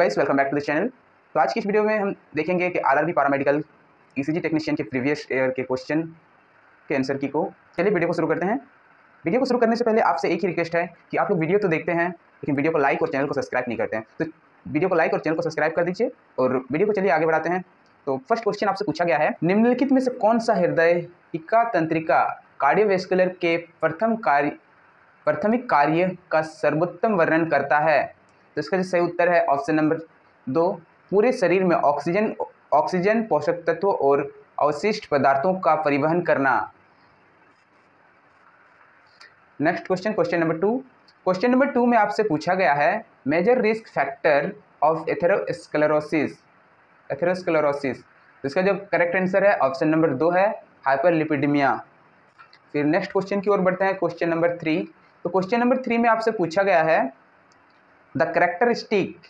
Guys, welcome back to the channel. तो आज की इस वीडियो में हम देखेंगे कि आरआरबी पैरामेडिकल ईसीजी टेक्नीशियन के प्रीवियस ईयर के क्वेश्चन के आंसर की को। चलिए वीडियो को शुरू करते हैं। वीडियो को शुरू करने से पहले आपसे एक ही रिक्वेस्ट है कि आप लोग वीडियो तो देखते हैं लेकिन वीडियो को लाइक और चैनल को सब्सक्राइब नहीं करते हैं, तो वीडियो को लाइक और चैनल को सब्सक्राइब कर दीजिए और वीडियो को चलिए आगे बढ़ाते हैं। तो फर्स्ट क्वेश्चन आपसे पूछा गया है, निम्नलिखित में से कौन सा हृदयिका तंत्रिका कार्डियोवैस्कुलर के प्राथमिक कार्य का सर्वोत्तम वर्णन करता है? तो इसका जो सही उत्तर है ऑप्शन नंबर 2, पूरे शरीर में ऑक्सीजन पोषक तत्वों और अवशिष्ट पदार्थों का परिवहन करना। Next question number 2। Question number 2 में आपसे पूछा गया है, major risk factor of atherosclerosis. तो इसका जो करेक्ट आंसर है ऑप्शन नंबर 2 है, हाइपरलिपिडेमिया। फिर नेक्स्ट क्वेश्चन की ओर बढ़ते हैं, क्वेश्चन नंबर 3। तो क्वेश्चन नंबर 3 में आपसे पूछा गया है, the characteristic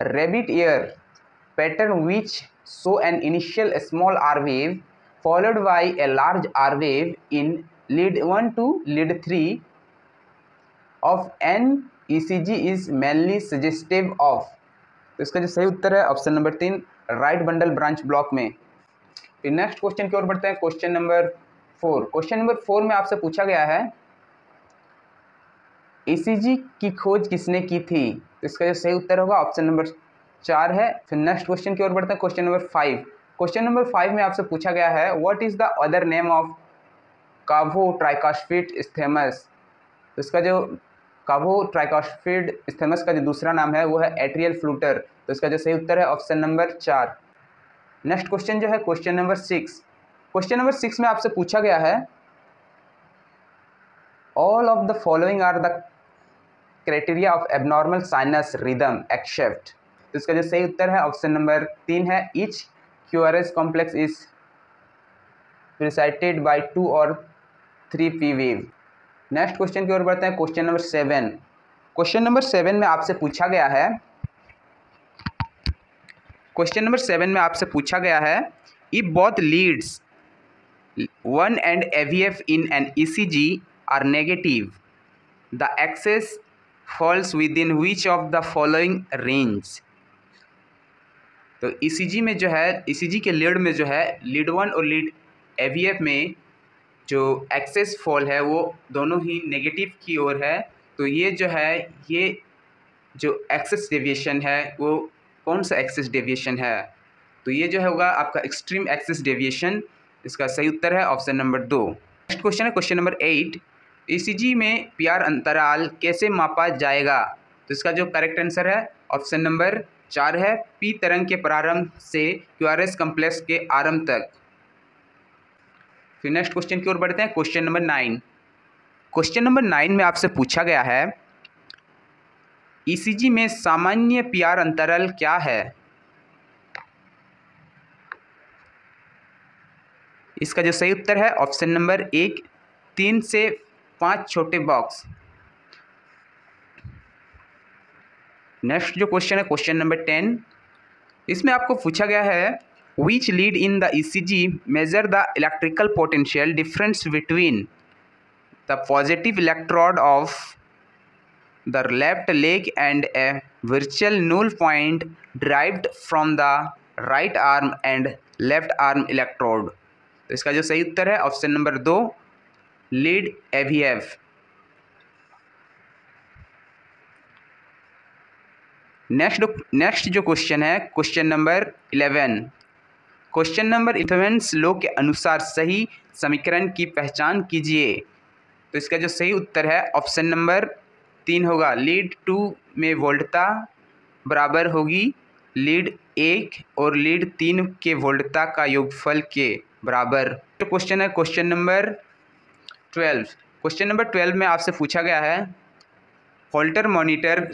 rabbit ear pattern which show an initial small R wave followed by a large R wave in lead 1 to lead 3 of an ECG is mainly suggestive of। तो इसका जो सही उत्तर है option number 3, right bundle branch block में। फिर next question की ओर बढ़ते हैं, क्वेश्चन नंबर 4। क्वेश्चन नंबर 4 में आपसे पूछा गया है, ECG की खोज किसने की थी? तो इसका जो सही उत्तर होगा ऑप्शन नंबर 4 है। फिर नेक्स्ट क्वेश्चन की ओर बढ़ते हैं, क्वेश्चन नंबर 5। क्वेश्चन नंबर 5 में आपसे पूछा गया है, what is the other name of cavo tricuspid isthmus. तो इसका जो कावो ट्राइकास्पिड स्थेमस का जो दूसरा नाम है वो है एट्रियल फ्लूटर। तो इसका जो सही उत्तर है ऑप्शन नंबर 4। नेक्स्ट क्वेश्चन जो है क्वेश्चन नंबर 6। क्वेश्चन नंबर 6 में आपसे पूछा गया है, all of the following are the criteria of abnormal sinus rhythm except। तो इसका जो सही उत्तर है ऑप्शन नंबर 3 है, each QRS complex is preceded by 2 और 3 P wave। नेक्स्ट क्वेश्चन की ओर बढ़ते हैं, क्वेश्चन नंबर 7। क्वेश्चन नंबर 7 में आपसे पूछा गया है, क्वेश्चन नंबर 7 में आपसे पूछा गया है, if both leads 1 and AVF in an ECG are negative, the axis falls within which of the following range। तो ECG में जो है, ECG के लीड में जो है, लीड 1 और लीड AVF में जो एक्सेस फॉल है वो दोनों ही नेगेटिव की ओर है। तो ये जो है, ये जो एक्सेस डेविएशन है वो कौन सा एक्सेस डेविएशन है? तो ये जो है होगा आपका एक्सट्रीम एक्सेस डेविएशन। इसका सही उत्तर है ऑप्शन नंबर 2। नेक्स्ट क्वेश्चन है क्वेश्चन नंबर 8। ECG में PR अंतराल कैसे मापा जाएगा? तो इसका जो करेक्ट आंसर है ऑप्शन नंबर 4 है, P तरंग के प्रारंभ से QRS कॉम्प्लेक्स के आरंभ तक। फिर नेक्स्ट क्वेश्चन की ओर बढ़ते हैं, क्वेश्चन नंबर 9। क्वेश्चन नंबर 9 में आपसे पूछा गया है, ECG में सामान्य PR अंतराल क्या है? इसका जो सही उत्तर है ऑप्शन नंबर 1, 3 से 5 छोटे बॉक्स। नेक्स्ट जो क्वेश्चन है क्वेश्चन नंबर 10। इसमें आपको पूछा गया है, which lead in the ECG measure the electrical potential difference between the positive electrode of the left leg and a virtual null point derived from the right arm and left arm electrode। तो इसका जो सही उत्तर है option number 2, lead AVF। Next जो question है question number 11। Question number 11 law के अनुसार सही समीकरण की पहचान कीजिए। तो इसका जो सही उत्तर है ऑप्शन नंबर 3 होगा, लीड 2 में वोल्टता बराबर होगी लीड 1 और लीड 3 के वोल्टता का योगफल के बराबर। तो क्वेश्चन है क्वेश्चन नंबर 12। क्वेश्चन नंबर 12 में आपसे पूछा गया है, होल्टर मॉनिटर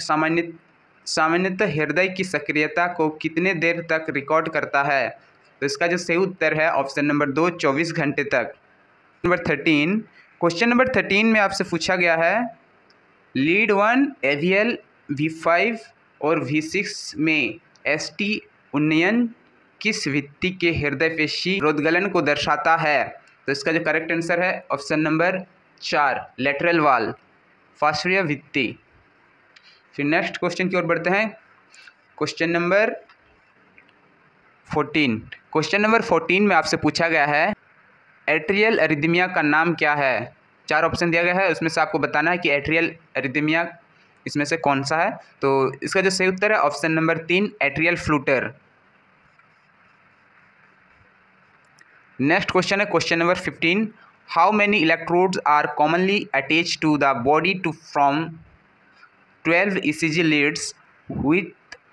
सामान्यतः हृदय की सक्रियता को कितने देर तक रिकॉर्ड करता है? तो इसका जो सही उत्तर है ऑप्शन नंबर 2, 24 घंटे तक। नंबर 13। क्वेश्चन नंबर 13 में आपसे पूछा गया है, लीड 1 AVL V5 और V6 में ST उन्नयन किस भित्ति के हृदय पेशी रोधगलन को दर्शाता है? तो इसका जो करेक्ट आंसर है ऑप्शन नंबर 4, लेटरल वाल फास्फिया भित्ति। फिर नेक्स्ट क्वेश्चन की ओर बढ़ते हैं, क्वेश्चन नंबर 14। क्वेश्चन नंबर 14 में आपसे पूछा गया है एट्रियल एरिथमिया का नाम क्या है। 4 ऑप्शन दिया गया है, उसमें से आपको बताना है कि एट्रियल एरिथमिया इसमें से कौन सा है। तो इसका जो सही उत्तर है option number 3 atrial flutter. Next question है question number 15। How many electrodes are commonly attach to the body to from 12 ECG leads with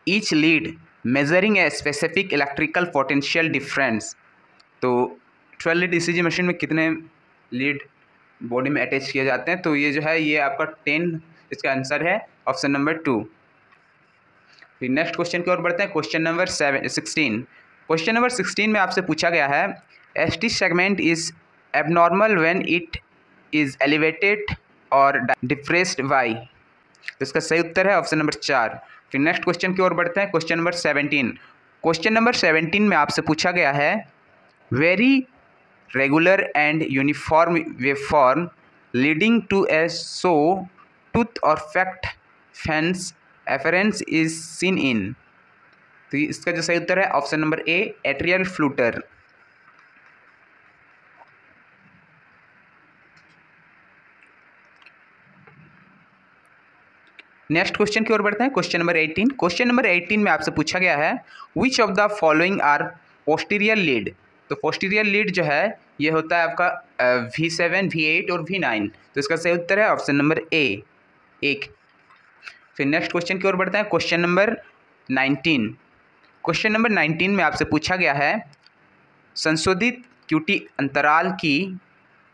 each lead measuring a specific electrical potential difference. तो 12 लीड ECG मशीन में कितने lead body में attach किए जाते हैं। तो ये जो है ये आपका 10, इसका आंसर है ऑप्शन नंबर 2। फिर नेक्स्ट क्वेश्चन की ओर बढ़ते हैं क्वेश्चन नंबर 16। क्वेश्चन नंबर 16 में आपसे पूछा गया है ST segment is abnormal when it is elevated और डिप्रेस्ड बाय। तो इसका सही उत्तर है ऑप्शन नंबर 4। फिर नेक्स्ट क्वेश्चन की ओर बढ़ते हैं क्वेश्चन नंबर 17। क्वेश्चन नंबर 17 में आपसे पूछा गया है very regular and uniform waveform leading to a saw tooth or fact fence appearance is seen in. तो इसका जो सही उत्तर है option number A atrial flutter. Next question की ओर बढ़ते हैं क्वेश्चन नंबर 18। क्वेश्चन नंबर 18 में आपसे पूछा गया है which of the following are posterior lead. तो पोस्टीरियर लीड जो है ये होता है आपका V7, V8 और V9। तो इसका सही उत्तर है ऑप्शन नंबर ए 1। फिर नेक्स्ट क्वेश्चन की ओर बढ़ते हैं क्वेश्चन नंबर 19। क्वेश्चन नंबर 19 में आपसे पूछा गया है संशोधित QT अंतराल की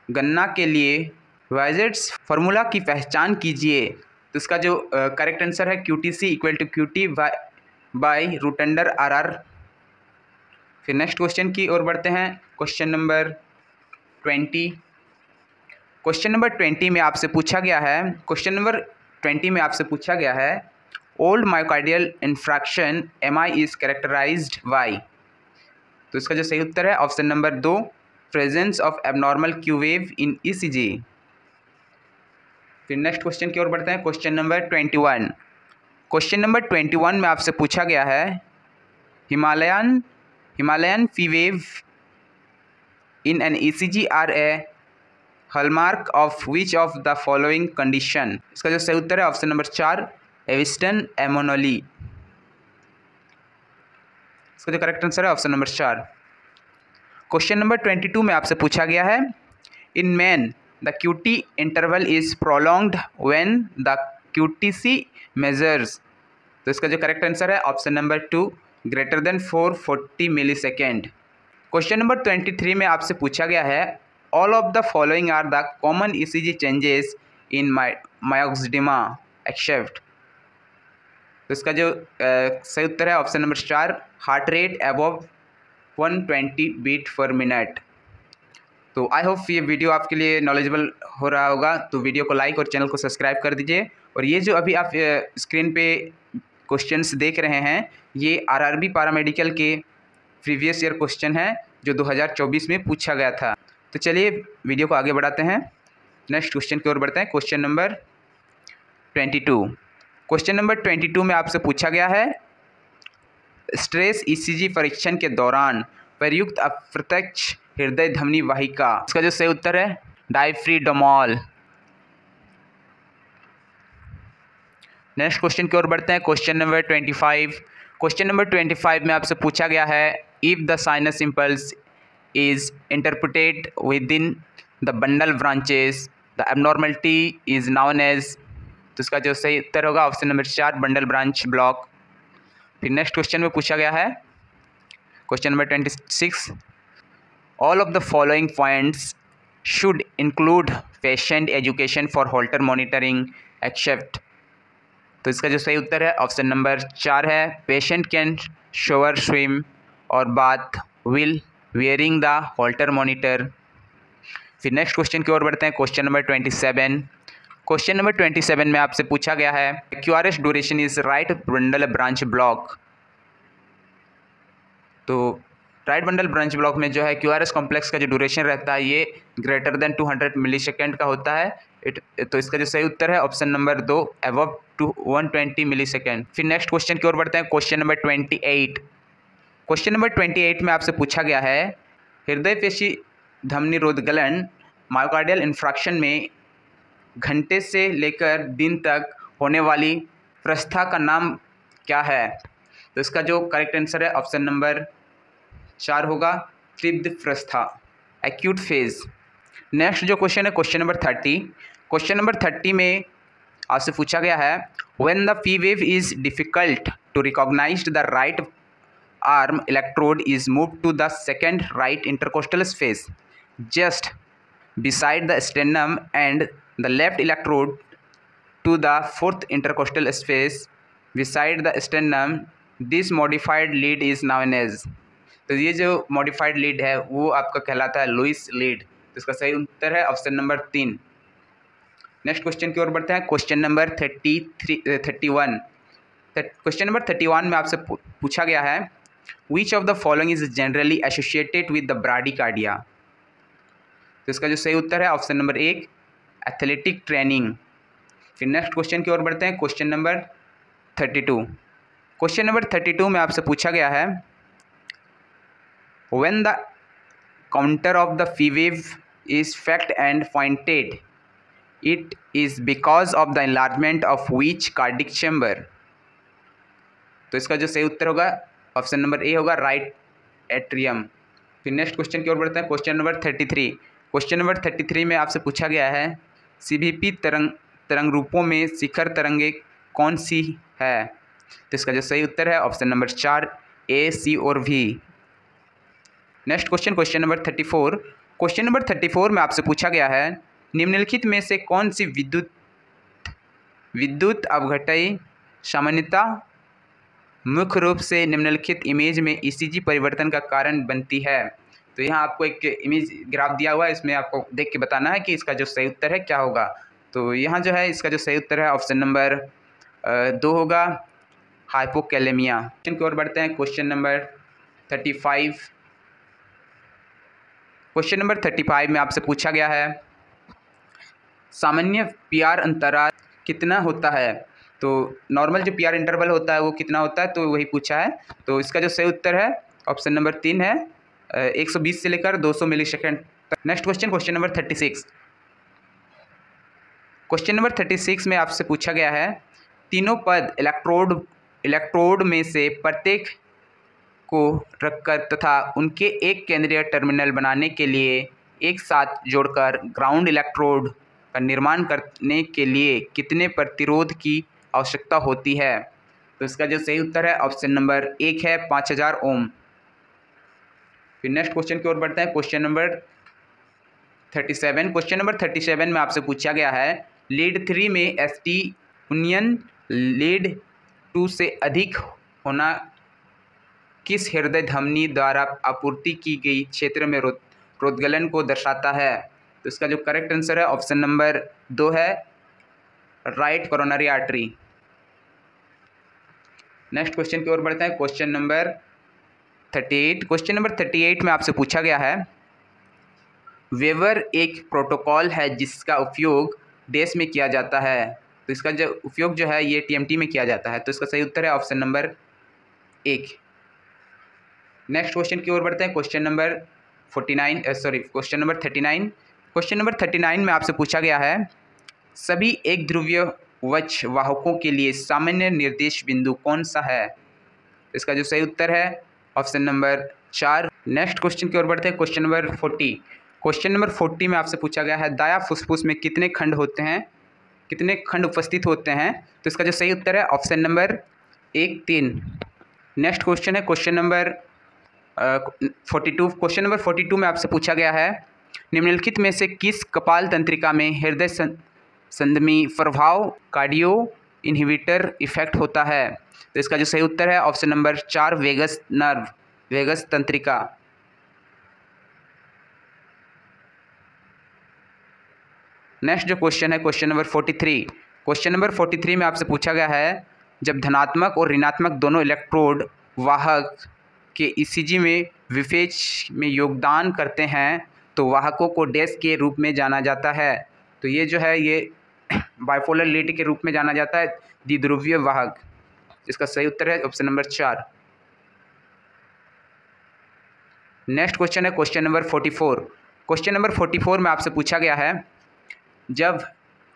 गणना के लिए वाइजेट्स फार्मूला की पहचान कीजिए। तो इसका जो करेक्ट आंसर है QTC equal to QT by root under RR। फिर नेक्स्ट क्वेश्चन की ओर बढ़ते हैं क्वेश्चन नंबर 20। क्वेश्चन नंबर 20 में आपसे पूछा गया है old myocardial infarction MI is characterised by. तो इसका जो सही उत्तर है option number 2 presence of abnormal Q wave in ECG। फिर नेक्स्ट क्वेश्चन की ओर बढ़ते हैं क्वेश्चन नंबर 21। क्वेश्चन नंबर 21 में आपसे पूछा गया है Himalayan P wave in an ECG are a hallmark of which of the following condition. इसका जो सही उत्तर है ऑप्शन नंबर 4 एविस्टन एमोनोली। इसका जो करेक्ट आंसर है ऑप्शन नंबर 4। क्वेश्चन नंबर 22 में आपसे पूछा गया है in men the QT interval is prolonged when the QTC measures. तो इसका जो करेक्ट आंसर है option number 2 greater than 440 millisecond. Question number 23 में आपसे पूछा गया है all of the following are the common ECG changes in myxoedema except. तो इसका जो सही उत्तर है option number 4 heart rate above 120 beat per minute. तो आई होप ये वीडियो आपके लिए नॉलेजेबल हो रहा होगा। तो वीडियो को लाइक और चैनल को सब्सक्राइब कर दीजिए। और ये जो अभी आप स्क्रीन पे क्वेश्चंस देख रहे हैं ये RRB पैरामेडिकल के प्रीवियस ईयर क्वेश्चन है जो 2024 में पूछा गया था। तो चलिए वीडियो को आगे बढ़ाते हैं, नेक्स्ट क्वेश्चन की ओर बढ़ते हैं। Question number 22। क्वेश्चन नंबर 22 में आपसे पूछा गया है स्ट्रेस ECG परीक्षण के दौरान प्रयुक्त अप्रत्यक्ष हृदय धमनी वाहिका। इसका जो सही उत्तर है डायफ्रीडोमॉल। नेक्स्ट क्वेश्चन की ओर बढ़ते हैं क्वेश्चन नंबर 25। क्वेश्चन नंबर 25 में आपसे पूछा गया है if the sinus impulse is interpreted within the bundle branches the abnormality is known as. तो इसका जो सही उत्तर होगा option number 4 bundle branch block. फिर नेक्स्ट क्वेश्चन में पूछा गया है question number 26 all of the following points should include patient education for Holter monitoring except. तो इसका जो सही उत्तर है ऑप्शन नंबर 4 है पेशेंट कैन शोवर स्विम और bath will wearing the Holter monitor. फिर नेक्स्ट क्वेश्चन की ओर बढ़ते हैं क्वेश्चन नंबर 27। क्वेश्चन नंबर 27 में आपसे पूछा गया है QRS duration is right bundle branch block. तो राइट बंडल ब्रांच ब्लॉक में जो है QRS कॉम्प्लेक्स का जो ड्यूरेशन रहता है ये ग्रेटर देन 200 मिलीसेकेंड का होता है। तो इसका जो सही उत्तर है ऑप्शन नंबर 2, अबव टू 120 मिली सेकेंड। फिर नेक्स्ट क्वेश्चन की ओर बढ़ते हैं। Question number 28। क्वेश्चन नंबर 28 में आपसे पूछा गया है हृदय पेशी धमनी रोधगलन मायोकार्डियल इंफ्रैक्शन में घंटे से लेकर दिन तक होने वाली प्रस्था का नाम क्या है? तो इसका जो करेक्ट आंसर है ऑप्शन नंबर 4 होगा, तीव्र प्रस्था, एक्यूट फेज। नेक्स्ट जो क्वेश्चन है क्वेश्चन नंबर 30। क्वेश्चन नंबर 30 में आपसे पूछा गया है when the P wave is difficult to recognise the right arm electrode is move to the second right intercostal space just beside the sternum and the left electrode to the fourth intercostal space beside the sternum. This modified lead is known as। तो ये जो modified lead है वो आपका कहलाता है Louis lead. तो इसका सही उत्तर है ऑप्शन नंबर 3। नेक्स्ट क्वेश्चन की ओर बढ़ते हैं। Question number 31। क्वेश्चन नंबर 31 में आपसे पूछा गया है which of the following is generally associated with the bradycardia. तो इसका जो सही उत्तर है ऑप्शन नंबर 1, एथलेटिक ट्रेनिंग। फिर नेक्स्ट क्वेश्चन की ओर बढ़ते हैं। Question number 32। क्वेश्चन नंबर 32 में आपसे पूछा गया है when the counter of the P wave is fact and pointed it is because of the enlargement of which cardiac chamber. तो इसका जो सही उत्तर होगा ऑप्शन नंबर ए होगा, राइट एट्रियम। फिर नेक्स्ट क्वेश्चन की ओर बढ़ते हैं। Question number 33। क्वेश्चन नंबर 33 में आपसे पूछा गया है सीवीपी तरंग रूपों में शिखर तरंगे कौन सी है? तो इसका जो सही उत्तर है ऑप्शन नंबर 4, ए, सी और V. Next question, question number 34। Question number 34 में आपसे पूछा गया है निम्नलिखित में से कौन सी विद्युत अपघटय सामान्यतः मुख्य रूप से निम्नलिखित इमेज में ईसीजी परिवर्तन का कारण बनती है। तो यहाँ आपको एक इमेज ग्राफ दिया हुआ है, इसमें आपको देख के बताना है कि इसका जो सही उत्तर है क्या होगा। तो यहाँ जो है इसका जो सही उत्तर है ऑप्शन नंबर 2 होगा, हाइपोकैलेमिया। क्वेश्चन की ओर बढ़ते हैं। Question number 35। क्वेश्चन नंबर 35 में आपसे पूछा गया है सामान्य पीआर अंतराल कितना होता है? तो नॉर्मल जो पीआर इंटरवल होता है वो कितना होता है, तो वही पूछा है। तो इसका जो सही उत्तर है ऑप्शन नंबर 3 है, 120 से लेकर 200 मिली सेकेंड तक। Next question, question number 36। Question number 36 में आपसे पूछा गया है तीनों पद इलेक्ट्रोड में से प्रत्येक को रखकर तथा उनके एक केंद्रीय टर्मिनल बनाने के लिए एक साथ जोड़कर ग्राउंड इलेक्ट्रोड का निर्माण करने के लिए कितने प्रतिरोध की आवश्यकता होती है? तो इसका जो सही उत्तर है ऑप्शन नंबर 1 है, 5000 ओम। फिर नेक्स्ट क्वेश्चन की ओर बढ़ते हैं। Question number 37। क्वेश्चन नंबर 37 में आपसे पूछा गया है लीड 3 में एसटी यूनियन लीड 2 से अधिक होना किस हृदय धमनी द्वारा आपूर्ति की गई क्षेत्र में रोधगलन को दर्शाता है? तो इसका जो करेक्ट आंसर है ऑप्शन नंबर 2 है, right coronary artery. Next question की ओर बढ़ते हैं। Question number 38। क्वेश्चन नंबर 38 में आपसे पूछा गया है वेवर एक प्रोटोकॉल है जिसका उपयोग देश में किया जाता है। तो इसका जो उपयोग जो है ये टीएमटी में किया जाता है। तो इसका सही उत्तर है ऑप्शन नंबर 1। नेक्स्ट क्वेश्चन की ओर बढ़ते हैं। Question number question number 39। Question number 39 में आपसे पूछा गया है सभी एक ध्रुवीय वक्ष वाहकों के लिए सामान्य निर्देश बिंदु कौन सा है? इसका जो सही उत्तर है ऑप्शन नंबर 4। नेक्स्ट क्वेश्चन की ओर बढ़ते हैं। Question number 40। क्वेश्चन नंबर 40 में आपसे पूछा गया है दाया फुसफुस में कितने खंड होते हैं, कितने खंड उपस्थित होते हैं? तो इसका जो सही उत्तर है ऑप्शन नंबर 1, 3। नेक्स्ट क्वेश्चन है क्वेश्चन नंबर 42। क्वेश्चन नंबर 42 में आपसे पूछा गया है निम्नलिखित में से किस कपाल तंत्रिका में हृदय संधमी प्रभाव कार्डियो इनहिबिटर इफेक्ट होता है? तो इसका जो सही उत्तर है option number 4, vagus nerve, vagus तंत्रिका। नेक्स्ट जो क्वेश्चन है क्वेश्चन नंबर 43। क्वेश्चन नंबर 43 में आपसे पूछा गया है जब धनात्मक और ऋणात्मक दोनों इलेक्ट्रोड वाहक के ईसीजी में विभेज में योगदान करते हैं तो वाहकों को डैश के रूप में जाना जाता है। तो ये जो है ये बाइपोलर लिड के रूप में जाना जाता है, द्विध्रुवीय वाहक। इसका सही उत्तर है ऑप्शन नंबर 4। नेक्स्ट क्वेश्चन है क्वेश्चन नंबर 44। क्वेश्चन नंबर 44 में आपसे पूछा गया है, जब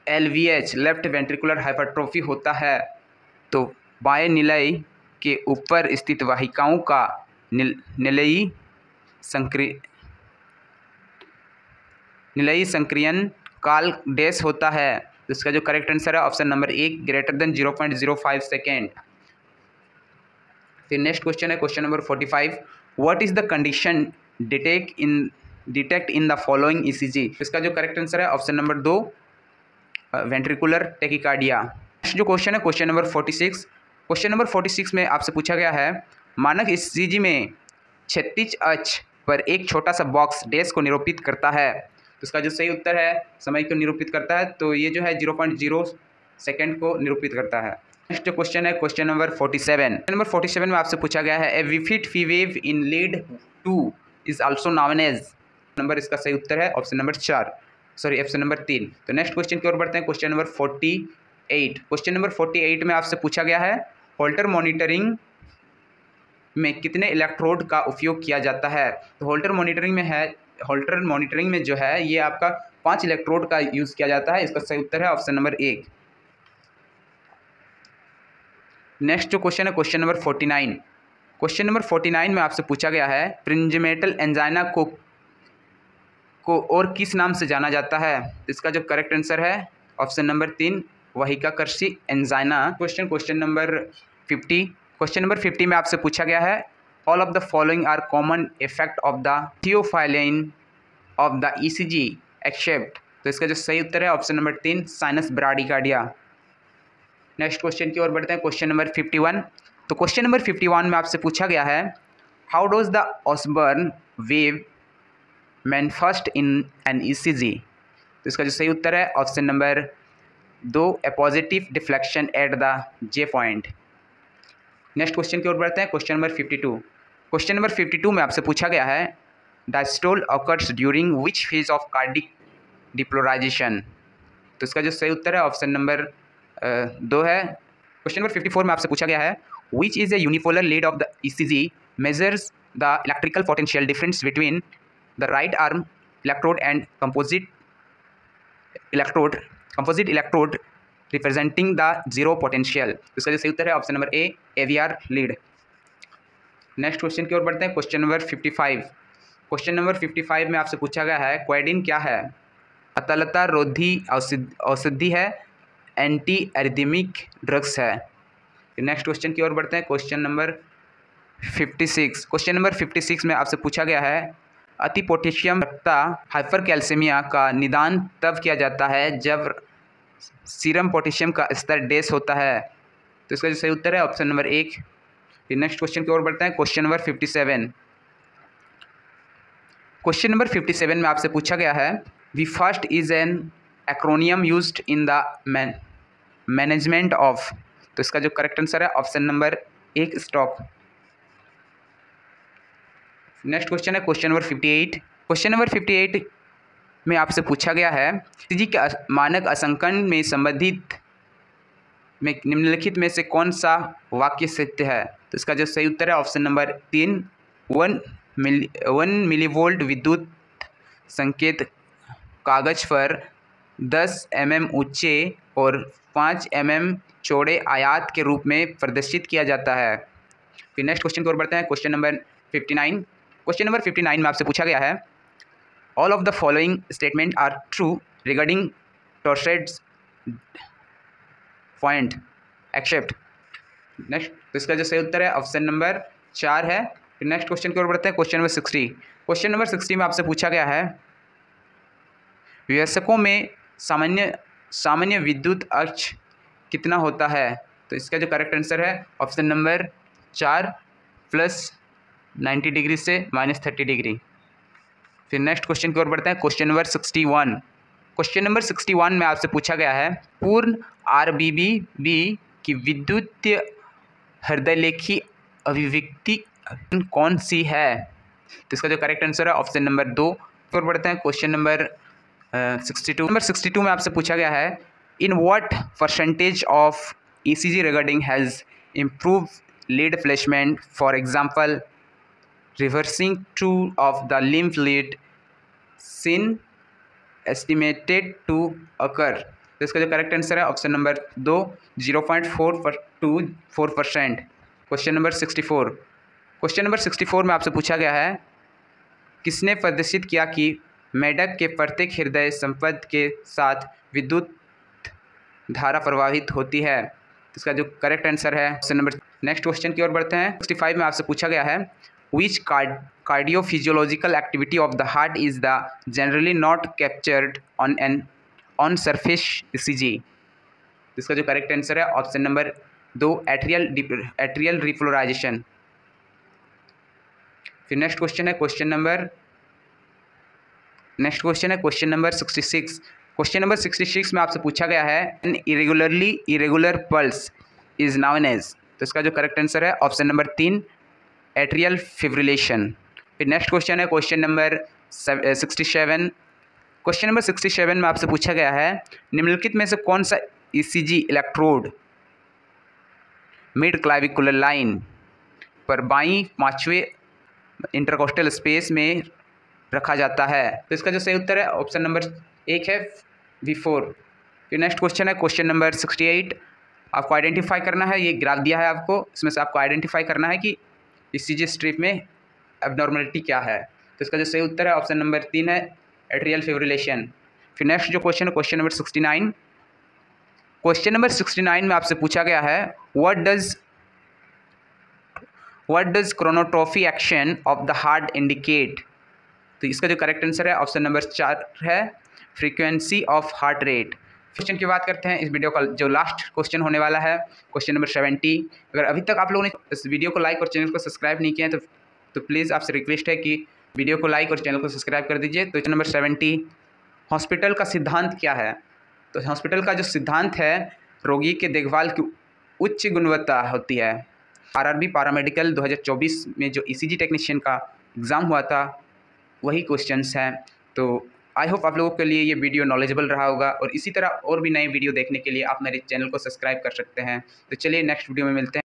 LVH लेफ्ट वेंट्रिकुलर हाइपरट्रोफी होता है तो बाएं निलय के ऊपर स्थित वाहिकाओं का निलयी संक्रियन काल डैश होता है। तो इसका जो करेक्ट आंसर है option number 1 greater than 0.05 second. फिर नेक्स्ट क्वेश्चन है question number 45। What is the condition detect in the following ECG। इसका जो करेक्ट आंसर है option number 2 ventricular tachycardia. Next जो क्वेश्चन है क्वेश्चन नंबर 46। क्वेश्चन नंबर 46 में आपसे पूछा गया है, मानक ECG में क्षैतिज अक्ष पर एक छोटा सा बॉक्स डैश को निरूपित करता है। तो इसका जो सही उत्तर है समय को निरूपित करता है, तो ये जो है 0.0 सेकेंड को निरूपित करता है। नेक्स्ट जो क्वेश्चन है क्वेश्चन नंबर 47। नंबर 47 में आपसे पूछा गया है, a bifid P wave in lead 2 is also known as. Number इसका सही उत्तर है option number 4, sorry option number 3। तो नेक्स्ट क्वेश्चन की ओर बढ़ते हैं क्वेश्चन नंबर 48। क्वेश्चन नंबर 48 में आपसे पूछा गया है, होल्टर मॉनिटरिंग में कितने इलेक्ट्रोड का उपयोग किया जाता है। तो होल्टर मॉनिटरिंग में जो है ये आपका 5 इलेक्ट्रोड का यूज़ किया जाता है। इसका सही उत्तर है ऑप्शन नंबर 1। नेक्स्ट जो क्वेश्चन है क्वेश्चन नंबर 49। क्वेश्चन नंबर 49 में आपसे पूछा गया है, प्रिंजमेटल एंजाइना को और किस नाम से जाना जाता है। इसका जो करेक्ट आंसर है ऑप्शन नंबर 3 वहिकाकर्षी angina. Question number 50। Question number 50 में आपसे पूछा गया है, all of the following are common effect of the theophylline of the ECG except. तो इसका जो सही उत्तर है option number 3 sinus bradycardia. Next question की ओर बढ़ते हैं क्वेश्चन नंबर 51। तो क्वेश्चन नंबर 51 में आपसे पूछा गया है, how dose the Osborne wave manifest in an ECG। तो इसका जो सही उत्तर है option number 2 A positive deflection at the J point. Next question की ओर बढ़ते हैं क्वेश्चन नंबर 52। क्वेश्चन नंबर 52 में आपसे पूछा गया है, diastole occurs during which phase of cardiac depolarisation. तो इसका जो सही उत्तर है ऑप्शन नंबर 2 है। क्वेश्चन नंबर 54 में आपसे पूछा गया है, which is a unipolar lead of the ECG measures the electrical potential difference between the right arm electrode and composite electrode representing the zero potential. इसका जो सही उत्तर है option number A AVR lead. Next question की ओर बढ़ते हैं question number 55। Question number 55 में आपसे पूछा गया है, क्वाइडिन क्या है। अतलता रोधी औषधि है, एंटी एरिथमिक ड्रग्स है। नेक्स्ट क्वेश्चन की ओर बढ़ते हैं क्वेश्चन नंबर 56। क्वेश्चन नंबर 56 में आपसे पूछा गया है, अति पोटेशियम रक्ता हाइपरकैल्सीमिया का निदान तब किया जाता है जब सीरम पोटेशियम का स्तर डैश होता है। तो इसका जो सही उत्तर है ऑप्शन नंबर 1। फिर नेक्स्ट क्वेश्चन की ओर बढ़ते हैं क्वेश्चन नंबर 57। क्वेश्चन नंबर 57 में आपसे पूछा गया है, V first is an acronym used in the management of. तो इसका जो करेक्ट आंसर है option number 1 stop. Next question है क्वेश्चन नंबर 58। क्वेश्चन नंबर 58 में आपसे पूछा गया है, ECG के मानक अंशांकन में संबंधित में निम्नलिखित में से कौन सा वाक्य सत्य है। तो इसका जो सही उत्तर है ऑप्शन नंबर 3 1 मिलीवोल्ट विद्युत संकेत कागज पर 10 mm ऊंचे और 5 mm चौड़े आयात के रूप में प्रदर्शित किया जाता है। फिर नेक्स्ट क्वेश्चन की ओर बढ़ते हैं क्वेश्चन नंबर 59। क्वेश्चन नंबर 59 में आपसे पूछा गया है, all of the following statement are true regarding torsades point except. Next तो इसका जो सही उत्तर है ऑप्शन नंबर 4 है। फिर नेक्स्ट क्वेश्चन की ओर बढ़ते हैं क्वेश्चन नंबर 60। क्वेश्चन नंबर 60 में आपसे पूछा गया है, वयस्कों में सामान्य विद्युत अक्ष कितना होता है। तो इसका जो करेक्ट आंसर है ऑप्शन नंबर 4 +90 डिग्री से -30 डिग्री। फिर नेक्स्ट क्वेश्चन की ओर बढ़ते हैं क्वेश्चन नंबर 61। क्वेश्चन नंबर 61 में आपसे पूछा गया है, पूर्ण RBB की विद्युत हृदयलेखी अभिव्यक्ति कौन सी है। तो इसका जो करेक्ट आंसर है ऑप्शन नंबर 2। फिर बढ़ते हैं क्वेश्चन नंबर 62 नंबर 62 में आपसे पूछा गया है, in what percentage of ECG regarding has improve lead placement, for example reversing two of the limb lead sin estimated to occur. तो इसका जो करेक्ट आंसर है option number 2, 0.424%। Question number 64। Question number 64 में आपसे पूछा गया है, किसने प्रदर्शित किया कि मेढक के प्रत्येक हृदय संपद के साथ विद्युत धारा प्रवाहित होती है। इसका जो करेक्ट आंसर है ऑप्शन नंबर। नेक्स्ट क्वेश्चन की ओर बढ़ते हैं। 65 में आपसे पूछा गया है, which cardiophysiological activity of the heart is the generally not captured on surface ECG। इसका जो करेक्ट आंसर है ऑप्शन नंबर 2, एट्रियल रिपोलराइजेशन। फिर नेक्स्ट क्वेश्चन है क्वेश्चन नंबर 66। क्वेश्चन नंबर 66 में आपसे पूछा गया है, an irregular pulse is known as. तो इसका जो करेक्ट आंसर है ऑप्शन नंबर 3, एट्रियल फिब्रिलेशन। फिर नेक्स्ट क्वेश्चन है क्वेश्चन नंबर 67। क्वेश्चन नंबर 67 में आपसे पूछा गया है, निम्नलिखित में से कौन सा ECG electrode mid clavicular line पर बाईं 5वें इंटरकोस्टल स्पेस में रखा जाता है। तो इसका जो सही उत्तर है ऑप्शन नंबर 1 है V4। फिर नेक्स्ट क्वेश्चन है क्वेश्चन नंबर 68। आपको आइडेंटिफाई करना है, ये ग्राफ दिया है आपको, इसमें से आपको आइडेंटिफाई करना है कि ECG स्ट्रिप में एबनॉर्मलिटी क्या है। तो इसका जो सही उत्तर है ऑप्शन नंबर 3 है, एट्रियल फिब्रिलेशन। फिर नेक्स्ट जो क्वेश्चन है क्वेश्चन नंबर 69। क्वेश्चन नंबर 69 में आपसे पूछा गया है, what does chronotropy action of the heart indicate. तो इसका जो करेक्ट आंसर है ऑप्शन नंबर 4 है, frequency of heart rate. Question की बात करते हैं, इस वीडियो का जो लास्ट क्वेश्चन होने वाला है क्वेश्चन नंबर 70। अगर अभी तक आप लोगों ने इस वीडियो को लाइक और चैनल को सब्सक्राइब नहीं किया है तो प्लीज़ आपसे रिक्वेस्ट है कि वीडियो को लाइक और चैनल को सब्सक्राइब कर दीजिए। तो क्वेश्चन नंबर 70, हॉस्पिटल का सिद्धांत क्या है। तो हॉस्पिटल का जो सिद्धांत है, रोगी के देखभाल की उच्च गुणवत्ता होती है। RRB पैरामेडिकल 2024 में जो ECG टेक्नीशियन का एग्ज़ाम हुआ था वही क्वेश्चंस हैं। तो आई होप आप लोगों के लिए ये वीडियो नॉलेजेबल रहा होगा, और इसी तरह और भी नए वीडियो देखने के लिए आप मेरे चैनल को सब्सक्राइब कर सकते हैं। तो चलिए नेक्स्ट वीडियो में मिलते हैं।